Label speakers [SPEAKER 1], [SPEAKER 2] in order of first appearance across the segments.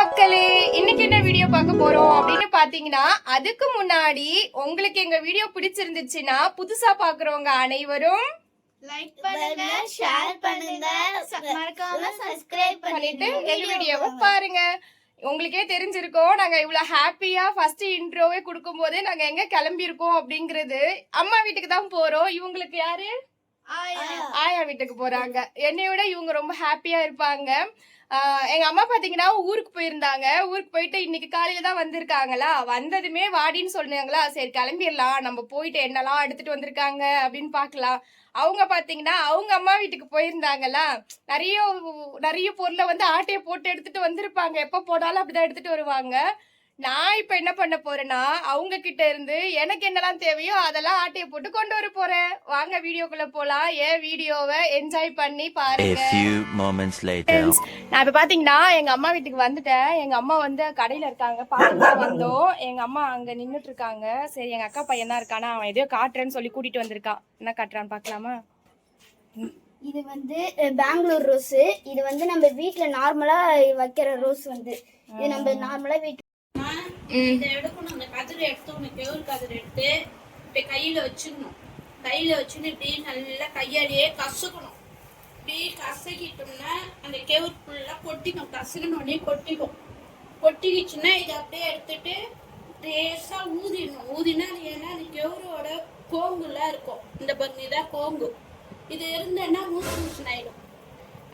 [SPEAKER 1] மக்களே, இன்னைக்கு என்ன வீடியோ பார்க்க போறோம் அப்படின்னு பாத்தீங்கன்னா, அதுக்கு முன்னாடி உங்களுக்கு எங்க வீடியோ பிடிச்சிருந்துச்சுன்னா புதுசா பாக்குறவங்க அனைவரும்
[SPEAKER 2] லைக் பண்ணுங்க, ஷேர் பண்ணுங்க, மறக்காம சப்ஸ்கிரைப்
[SPEAKER 1] பண்ணிட்டு எங்க வீடியோவை பாருங்க. உங்களுக்கே தெரிஞ்சிருக்கோம் நாங்க இவ்வளவு ஹாப்பியா ஃபர்ஸ்ட் இன்ட்ரோவே கொடுக்கும் போதே நாங்க எங்க கிளம்பி இருக்கோம் அப்படிங்கிறது. அம்மா வீட்டுக்கு தான் போறோம். இவங்களுக்கு யாரு? ஆயா வீட்டுக்கு போறாங்க. என்னை விட இவங்க ரொம்ப ஹாப்பியா இருப்பாங்க. எங்க அம்மா பாத்தீங்கன்னா ஊருக்கு போயிருந்தாங்க. ஊருக்கு போயிட்டு இன்னைக்கு காலையில தான் வந்திருக்காங்களா. வந்ததுமே வாடின்னு சொன்னாங்களா, சரி கிளம்பிடலாம், நம்ம போயிட்டு என்னெல்லாம் எடுத்துட்டு வந்திருக்காங்க அப்படின்னு பாக்கலாம். அவங்க பாத்தீங்கன்னா அவங்க அம்மா வீட்டுக்கு போயிருந்தாங்களா, நிறைய நிறைய பொருளை வந்து ஆட்டையை போட்டு எடுத்துட்டு வந்திருப்பாங்க. எப்ப போனாலும் அப்படிதான் எடுத்துட்டு வருவாங்க. நான் இப்ப என்ன பண்ண போறேன்னா, அவங்க கிட்ட இருந்து எனக்கு என்னெல்லாம் தேவையோ அதெல்லாம் ஆட்டையை போட்டு கொண்டு வர போறேன். வாங்க வீடியோக்குள்ள போலாம். என் வீடியோவை என்ஜாய் பண்ணி பாருங்க. நான் இப்ப பாத்தீங்கன்னா எங்க அம்மா வீட்டுக்கு வந்துட்டேன். எங்க அம்மா வந்து கடையில இருக்காங்க, பாத்துட்டு வந்தோம். எங்க அம்மா அங்க நின்னுட்டு இருக்காங்க. சரி எங்க அக்கா பையன் தான் இருக்கானா, அவன் எதையோ காட்டுறேன்னு சொல்லி கூட்டிட்டு வந்திருக்கான். என்ன காட்டுறான்னு பாக்கலாமா?
[SPEAKER 2] இது வந்து பெங்களூர் ரோஸ். இது வந்து நம்ம வீட்ல நார்மலா வைக்கிற ரோஸ். வந்து இது நம்ம நார்மலா வீட்ல
[SPEAKER 3] இதை எடுக்கணும். அந்த கதிரை எடுத்து கேவுரு கதிரை எடுத்து இப்படி கையில வச்சுக்கணும். கையில வச்சுன்னு இப்படி நல்லா கையாலேயே கசக்கணும். இப்படி கசக்கிட்டோம்னா அந்த கேவுரு ஃபுல்லா கொட்டிக்கும். கசக்கணுன்னே கொட்டிக்கும். கொட்டிக்கிச்சுன்னா இதை அப்படியே எடுத்துட்டு லேசா ஊதிடணும். ஊதினா அது ஏன்னா அந்த கேவுரோட கோங்குலாம் இருக்கும். இந்த பகுதி தான் கோங்கு. இது இருந்தேன்னா மூசு மூசுன்னு ஆயிடும்.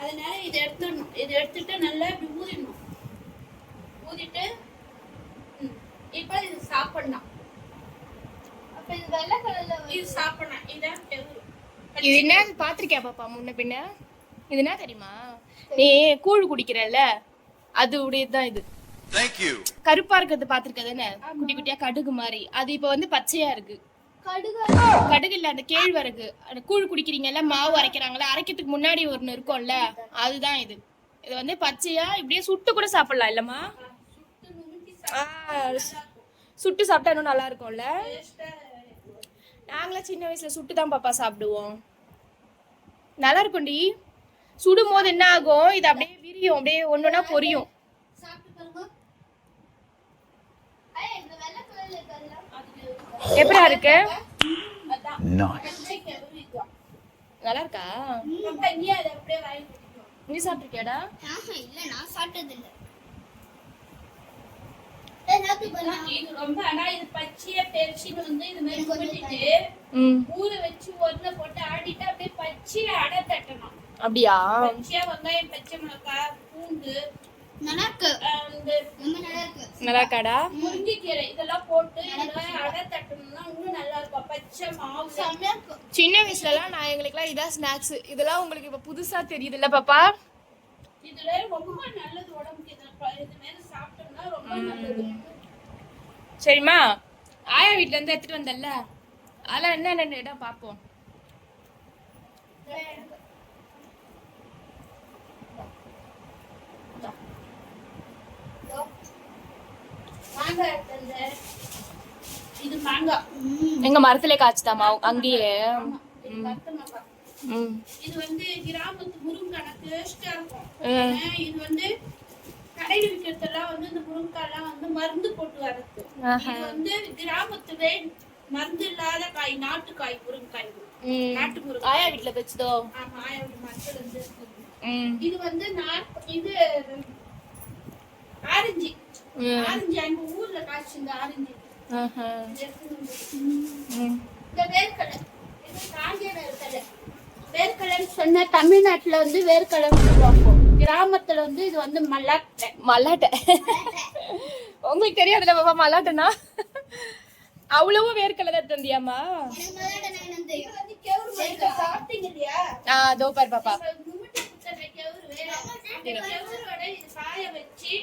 [SPEAKER 3] அதனால இதை எடுத்துடணும். இதை எடுத்துட்டு நல்லா இப்படி ஊதிடணும். ஊதிட்டு இப்ப இது சாப்பிடலாம்.
[SPEAKER 2] அப்ப இது வெள்ளை கலர்ல
[SPEAKER 3] இது சாப்பிடலாம். இதான் கேவுரு.
[SPEAKER 1] இது என்ன பாத்திருக்கியா பாப்பா முன்ன பின்ன? இது என்ன தெரியுமா? நீ கூழ் குடிக்கிறல்ல, அது உடையதுதான் இது. கருப்பா இருக்கிறது பாத்திருக்கதானே, குட்டி குட்டியா கடுகு மாதிரி. அது இப்ப வந்து பச்சையா இருக்கு. கடுகு இல்ல, அந்த கேழ்வரகு. அந்த கூழ் குடிக்கிறீங்கல்ல, மாவு அரைக்கிறாங்கல்ல, அரைக்கிறதுக்கு முன்னாடி ஒண்ணு இருக்கும்ல, அதுதான் இது. இது வந்து பச்சையா இப்படியே சுட்டு கூட சாப்பிடலாம் இல்லம்மா? சுட்டு சாப்பிட்டா இன்னும் நல்லா இருக்கும்ல. நாங்களாம் சின்ன வயசுல சுட்டு தான் பாப்பா சாப்பிடுவோம். நல்லா இருக்கும்டி. சுடும் போது என்ன ஆகும், இது அப்படியே விரியும், அப்படியே ஒன்னொன்னா பொரியும். எப்படா இருக்கு? நல்லா இருக்கா? நீ சாப்பிட்டிருக்கியாடா?
[SPEAKER 2] இல்ல, நான் சாப்பிட்டது இல்ல.
[SPEAKER 3] இது ரொம்ப ஆனா இது பச்சையா பெருசின்னு வந்து இது மாதிரி கொட்டிட்டு ஊற வச்சு ஒன்ன போட்டு ஆடிட்டு அப்படியே பச்சையா அடை தட்டணும்.
[SPEAKER 1] அப்படியா?
[SPEAKER 3] பச்சையா வெங்காயம், பச்சை மிளகாய், பூண்டு
[SPEAKER 2] நல்லா இருக்கு.
[SPEAKER 1] நல்லா இருக்காடா?
[SPEAKER 3] முருங்கைக்கீரை இதெல்லாம் போட்டு அடை தட்டணும்னா இன்னும் நல்லா இருக்கும். பச்சை மாவு செம்மையா இருக்கும்.
[SPEAKER 1] சின்ன வயசுல எல்லாம் நான் எங்களுக்குலாம் இதான் ஸ்நாக்ஸ். இதெல்லாம் உங்களுக்கு இப்ப புதுசா தெரியுது இல்ல பாப்பா?
[SPEAKER 3] இதுல ரொம்ப நல்லது உடம்புக்கு. இது மாதிரி சாப்பிட்டோம்னா ரொம்ப நல்லது.
[SPEAKER 1] சரிம்மா, ஆயா வீட்ல இருந்து எடுத்துட்டு வந்தல்ல, அதெல்லாம் என்ன இடம் பாப்போம்.
[SPEAKER 3] இது மாங்காய்
[SPEAKER 1] எங்க மரத்திலே காய்ச்சுதாமா அங்கேயே?
[SPEAKER 3] இது வந்து கிராமத்து முருங்கை டேஸ்டா இருக்கும். இது வந்து கடையில விற்கிறதெல்லாம் வந்து இந்த முருங்கைலாம் வந்து மருந்து போட்டு வரது. இது வந்து கிராமத்துல மருந்து இல்லாத காய், நாட்டுக்காய் முருங்காய். நாட்டு முருங்கை
[SPEAKER 1] ஆயா வீட்ல வச்சதோ?
[SPEAKER 3] ஆமா, ஆயா வீட்டு மரத்துல இருந்து. இது வந்து இது ஆரஞ்சு. ஆரஞ்சு அங்க ஊர்ல காய்ச்சி இந்த ஆரஞ்சு. இந்த வேர்க்கடலை, இது காஞ்ச வேர்க்கடலை. வேர்க்கடலைன்னு சொன்னா தமிழ்நாட்டுல வந்து வேர்க்கடலைன்னு சொல்லுவாங்க. கிராமத்துல வந்து இது வந்து மல்லாட்டை.
[SPEAKER 1] மல்லாட்டை உங்களுக்கு தெரியாதுல பாப்பா மல்லாட்டைனா? அவ்வளவு வேர்க்கடலை தான் தந்தியாமா?
[SPEAKER 3] சாப்பிட்டீங்க இல்லையா?
[SPEAKER 1] அதோ பாரு பாப்பா.
[SPEAKER 3] காய வச்சு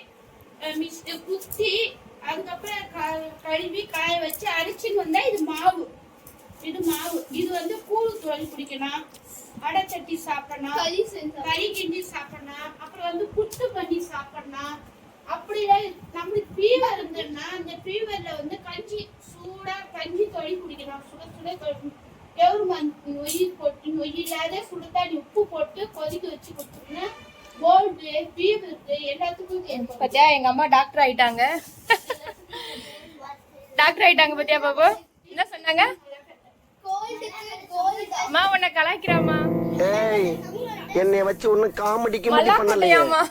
[SPEAKER 3] குத்தி அதுக்கப்புறம் கழுவி காய வச்சு அரிச்சின்னு வந்தா இது மாவு. இது மாவு. இது வந்து கூழ் தோல் குடிக்கலாம், அடை சட்டி சாப்பிடலாம், கறி கிண்டி சாப்பிடலாம், அப்புறம் வந்து புட்டு பண்ணி சாப்பிடலாம். அப்படியே நம்மளுக்கு ஃபீவர் இருந்ததுன்னா அந்த ஃபீவர்ல வந்து கஞ்சி சூடா கஞ்சி தொழில் குடிக்கலாம். சுட சுட கேவுரு நொய் போட்டு, நொய் இல்லாத சுடுதண்ணி உப்பு போட்டு கொதிக்க வச்சு கொடுத்தோம்னா கோல்டு ஃபீவருக்கு எல்லாத்துக்கும் கேட்கும்.
[SPEAKER 1] பாத்தியா எங்க அம்மா டாக்டர் ஆயிட்டாங்க. டாக்டர் ஆயிட்டாங்க பாத்தியா பாபு? என்ன சொன்னாங்க? அம்மா உன்னை கலாய்க்கிறாமா?
[SPEAKER 4] ஏய் என்னை வச்சு ஒன்னும் காமெடி கிமெடி பண்ணலையா?
[SPEAKER 1] மல்லாக்கட்டையாமா?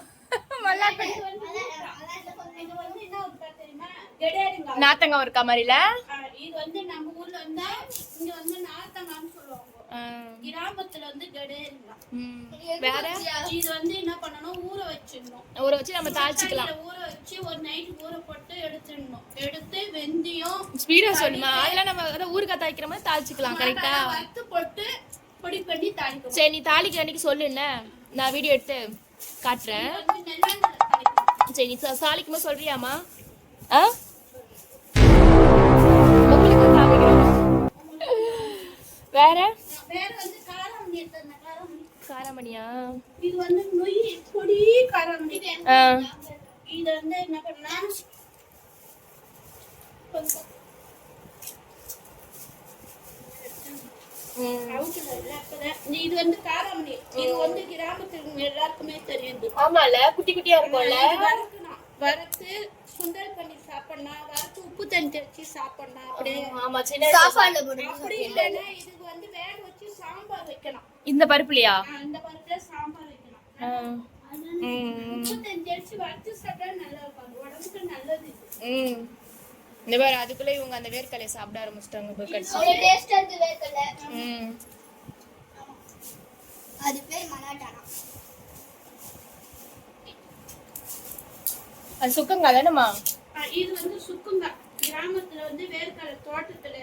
[SPEAKER 1] மல்லாக்கட்டை
[SPEAKER 3] இது வந்து என்ன இருக்கா தெரியுமா? கெடேரிங்க.
[SPEAKER 1] நாத்தங்க இருக்கா மாதிரில.
[SPEAKER 3] இது வந்து நம்ம ஊர்ல வந்து இங்க வந்து நாத்தங்கான்னு சொல்லுவாங்க. கிராமத்துல வந்து கெடேரிங்க.
[SPEAKER 1] வேற
[SPEAKER 3] இது வந்து என்ன பண்ணணும், ஊற வச்சிடணும்.
[SPEAKER 1] ஊற வச்சு நம்ம தாளிச்சுக்கலாம்.
[SPEAKER 3] ஊற வச்சு ஒரு நைட் ஊற போட்டு எடுத்துடணும். எடுத்து வெந்தயம்
[SPEAKER 1] ஸ்பீடா சொல்லுமா? அதெல்லாம் நம்ம அதான் ஊறுகாய் தாளிக்கிற மாதிரி தாளிச்சுக்கலாம். கரெக்டா?
[SPEAKER 3] வறுத்து போட்டு பொடி பண்ணி தாளிக்கணும்.
[SPEAKER 1] சரி நீ தாளிக்கிற அன்னைக்கு சொல்லு, என்ன நான் வீடியோ எடுத்து காட்டுறேன்.
[SPEAKER 3] வந்து நெல்லாங்கல்ல தாளிக்கணும்.
[SPEAKER 1] சரி நீ தாளிக்கும் போது சொல்றியாமா? உங்களுக்கு காமிக்கிறோம். வேற
[SPEAKER 3] வேற வந்து காராமணி எடுத்துருந்தேன்.
[SPEAKER 1] காரமணியா?
[SPEAKER 3] இது வந்து நொய் பொடி காராமணி. இது வந்து என்ன பண்ணா இது வந்து காராமணி. இது வந்து கிராமத்துக்கு எல்லாருக்குமே தெரியுது.
[SPEAKER 1] ஆமால குட்டி குட்டியா இருக்கும்ல.
[SPEAKER 3] வறுக்கணும். வறுத்து சுண்டல் பண்ணி சாப்பிடலாம். வறுத்து உப்பு தண்ணி தெளிச்சு சாப்பிடலாம். அப்படியே
[SPEAKER 1] ஆமா சின்ன
[SPEAKER 3] அப்படி இல்லைன்னா இதுக்கு வந்து வேக வச்சு சாம்பார் வைக்கணும்.
[SPEAKER 1] இந்த பருப்புலையா?
[SPEAKER 3] அந்த பருப்புல சாம்பார் வைக்கணும். உப்பு தண்ணி தெளிச்சு வறுத்து சாப்பிட்டா நல்லா இருக்கும். உடம்புக்கு நல்லது இது.
[SPEAKER 1] இந்த பாரு அதுக்குள்ள இவங்க அந்த வேர்க்கலையை சாப்பிட ஆரம்பிச்சிட்டாங்க.
[SPEAKER 2] அது பேர் மலாட்டானா?
[SPEAKER 1] அது சுக்கங்க தானேமா?
[SPEAKER 3] இது வந்து சுக்குங்க. கிராமத்துல வந்து வேர்க்கடலை தோட்டத்துல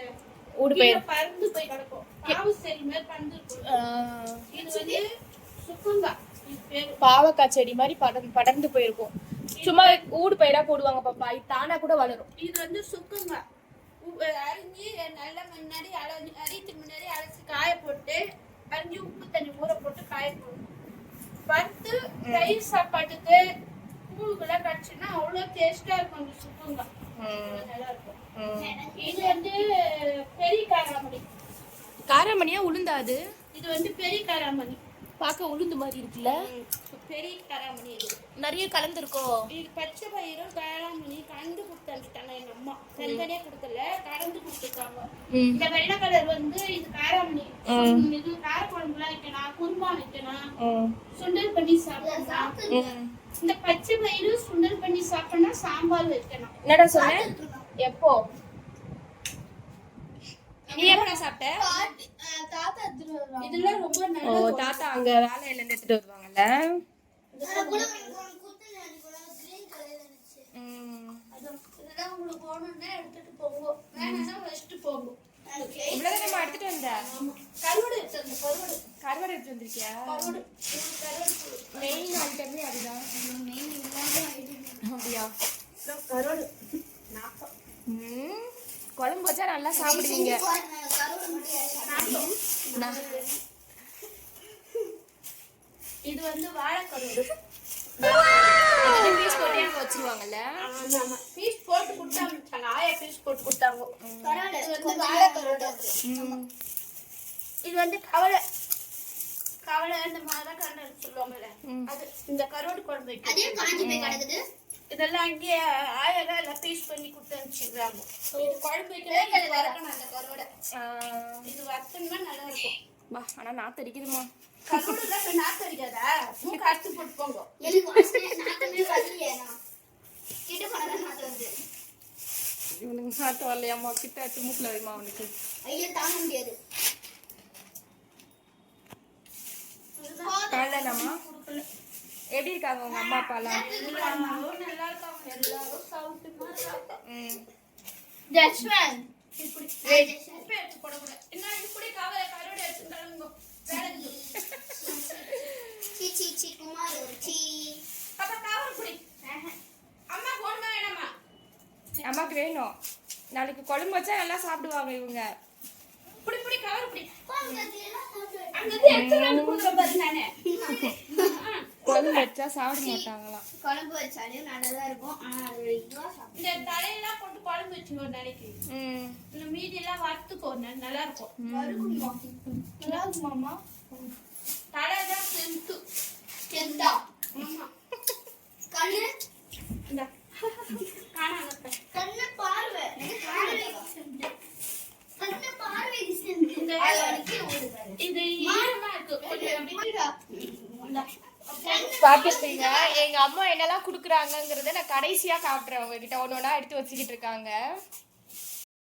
[SPEAKER 1] ஊடு பயிர்
[SPEAKER 3] பறந்து போய் கிடக்கும். பாவு சரி மாதிரி பறந்து இருக்கும். இது வந்து சுக்குங்க. இது பேரு
[SPEAKER 1] பாவக்காய் செடி மாதிரி படர்ந்து போயிருக்கும். சும்மா ஊடு பயிரா போடுவாங்க பாப்பா. இது தானா கூட வளரும்.
[SPEAKER 3] இது வந்து சுக்குங்க. அரிஞ்சு நல்லா முன்னாடி அரித்து முன்னாடி அரைச்சி காய போட்டு அரிஞ்சு உப்பு தண்ணி ஊற போட்டு காய போடணும். வறுத்து தயிர் சாப்பாட்டுக்கு கூழுக்கெல்லாம் கடிச்சுன்னா அவ்வளோ டேஸ்டா இருக்கும். அந்த சுக்குங்க நல்லா இருக்கும். இது வந்து பெரிய காராமணி.
[SPEAKER 1] காரமணியா உளுந்தாது?
[SPEAKER 3] இது வந்து பெரிய காராமணி.
[SPEAKER 1] பார்க்க உளுந்து மாதிரி இருக்குல்ல.
[SPEAKER 3] பெரிய காராமணி. இது
[SPEAKER 1] நிறைய கலந்துருக்கோ.
[SPEAKER 3] இது பச்சை பயிரும் காராமணி கலந்து கொடுத்தாங்க எங்க அம்மா. தனித்தனியா கொடுக்கல, கலந்து கொடுத்துருக்காங்க. இந்த வெள்ளை கலர் வந்து இது காராமணி. இது காரக்குழம்புலாம் வைக்கலாம், குருமா வைக்கலாம், சுண்டல் பண்ணி சாப்பிடலாம். இந்த பச்சை பயிறு சுண்டல் பண்ணி சாப்பிட்டா சாம்பார் வைக்கலாம்.
[SPEAKER 1] என்னடா சொன்ன? எப்போ நீ எப்படா சாப்பிட்ட?
[SPEAKER 3] இதெல்லாம் ரொம்ப
[SPEAKER 1] ஓ
[SPEAKER 3] நல்லது.
[SPEAKER 1] தாத்தா அங்க வேலையில இருந்து எடுத்துட்டு வருவாங்கல்ல.
[SPEAKER 3] இதெல்லாம் உங்களுக்கு போகணும்னா எடுத்துட்டு போங்க, வேணும்னா வச்சுட்டு போங்க.
[SPEAKER 1] இவ்வளவு நம்ம எடுத்துட்டு வந்த
[SPEAKER 3] கருவாடு எடுத்து
[SPEAKER 1] கருவாடு எடுத்து வந்திருக்கியா?
[SPEAKER 3] கருவாடு
[SPEAKER 1] மெயின் ஐட்டமே அதுதான். அப்படியா?
[SPEAKER 3] கருவாடு
[SPEAKER 1] குழம்பு வச்சா நல்லா சாப்பிடுவீங்க.
[SPEAKER 3] இது வந்து வாழைக்கருவாடு.
[SPEAKER 1] பீஸ் போட்டு வச்சிருவாங்கல்ல.
[SPEAKER 3] பீஸ் போட்டு கொடுத்தாங்க. ஆயா பீஸ் போட்டு கொடுத்தாங்க. இது வந்து வாழைக்கருவாடு. இது வந்து கவலை இந்த மரக்கண்டை சொல்லுவாங்கல்ல, அது இந்த கருவாடு குழம்பு வைக்கிறது. இதெல்லாம் இங்கே ஆயெல்லாம் எல்லாம் பீஸ் பண்ணி கொடுத்து அனுப்பிச்சுக்கிறாங்க. இது குழம்பு வைக்கல, இது வறுக்கணும். அந்த கருவாடை இது வறுத்தோம்னா நல்லா இருக்கும்.
[SPEAKER 1] வா ஆனா நாத்து அடிக்குதுமா.
[SPEAKER 3] கருவாடுலாம் இப்போ நாற்று அடிக்காதா? மூக்கு அறுத்து போட்டு போங்க.
[SPEAKER 1] இவனுக்கு நாத்து வரலையாம்மா? கிட்ட எடுத்து மூக்குல வைமா அவனுக்கு.
[SPEAKER 2] தாங்க முடியாது.
[SPEAKER 1] காலையிலமா எப்படி இருக்காங்க உங்க அம்மா அப்பா எல்லாம்?
[SPEAKER 3] நல்லா இருக்காங்க. எல்லாரும் சவுட்டுமா இப்படி எடுத்து போடக்கூடாது. என்ன இப்படி கருவாடு எடுத்துட்டாலுங்க வேலைக்கு. பாப்பா காவல் குடி. அம்மா போடுமா வேணாமா?
[SPEAKER 1] அம்மாக்கு வேணும். நாளைக்கு குழம்பு வச்சா நல்லா சாப்பிடுவாங்க இவங்க.
[SPEAKER 3] இப்படி கவர் இப்படி அங்க எடுத்து கொடுக்குற பாரு. நானே
[SPEAKER 1] குழம்பு வச்சா சாப்பிட மாட்டாங்களாம்.
[SPEAKER 2] குழம்பு வச்சாலும் நல்லதா இருக்கும்.
[SPEAKER 3] இந்த தலையெல்லாம் போட்டு குழம்பு வச்சு ஒரு நாளைக்கு இந்த மீதி எல்லாம் வறுத்துக்கோ, நல்லா இருக்கும்.
[SPEAKER 2] நல்லா இருக்குமாமா?
[SPEAKER 3] தலைதான் செந்தா ஆமா
[SPEAKER 2] கண்ணு
[SPEAKER 3] இந்த காணாம
[SPEAKER 2] கண்ணு பார்வை கண்ணு பார்வை
[SPEAKER 3] இந்த இது ஈரமா இருக்கு கொஞ்சம்
[SPEAKER 1] பாத்துப்பீங்க எங்க அம்மா என்னெல்லாம் குடுக்குறாங்கங்கறத நான் கடைசியா காட்டுறேன் உங்ககிட்ட ஒன்னொன்னா எடுத்து வச்சுக்கிட்டு இருக்காங்க.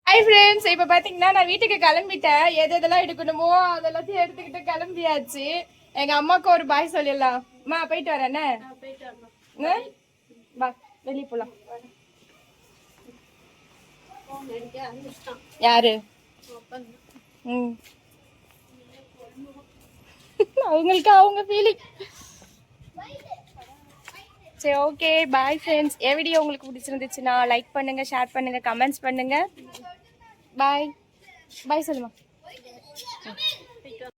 [SPEAKER 1] ஹாய் ஃப்ரெண்ட்ஸ், இப்போ பாத்தீங்கன்னா நான் வீட்டுக்கு கிளம்பிட்டேன். எதெல்லாம் எடுக்கணுமோ அதெல்லாத்தையும் எடுத்துக்கிட்டு கிளம்பியாச்சு. எங்க அம்மாவுக்கு ஒரு பாய் சொல்லிடலாம். அம்மா போயிட்டு வரேன்னு வா, வெளியே போலாம். யாரு? அவங்களுக்கு அவங்க ஃபீலிங். சரி, ஓகே, பாய் ஃப்ரெண்ட்ஸ். என் வீடியோ உங்களுக்கு பிடிச்சிருந்துச்சுன்னா லைக் பண்ணுங்க, ஷேர் பண்ணுங்க, கமெண்ட்ஸ் பண்ணுங்க. பாய் பாய் சொல்லுமா.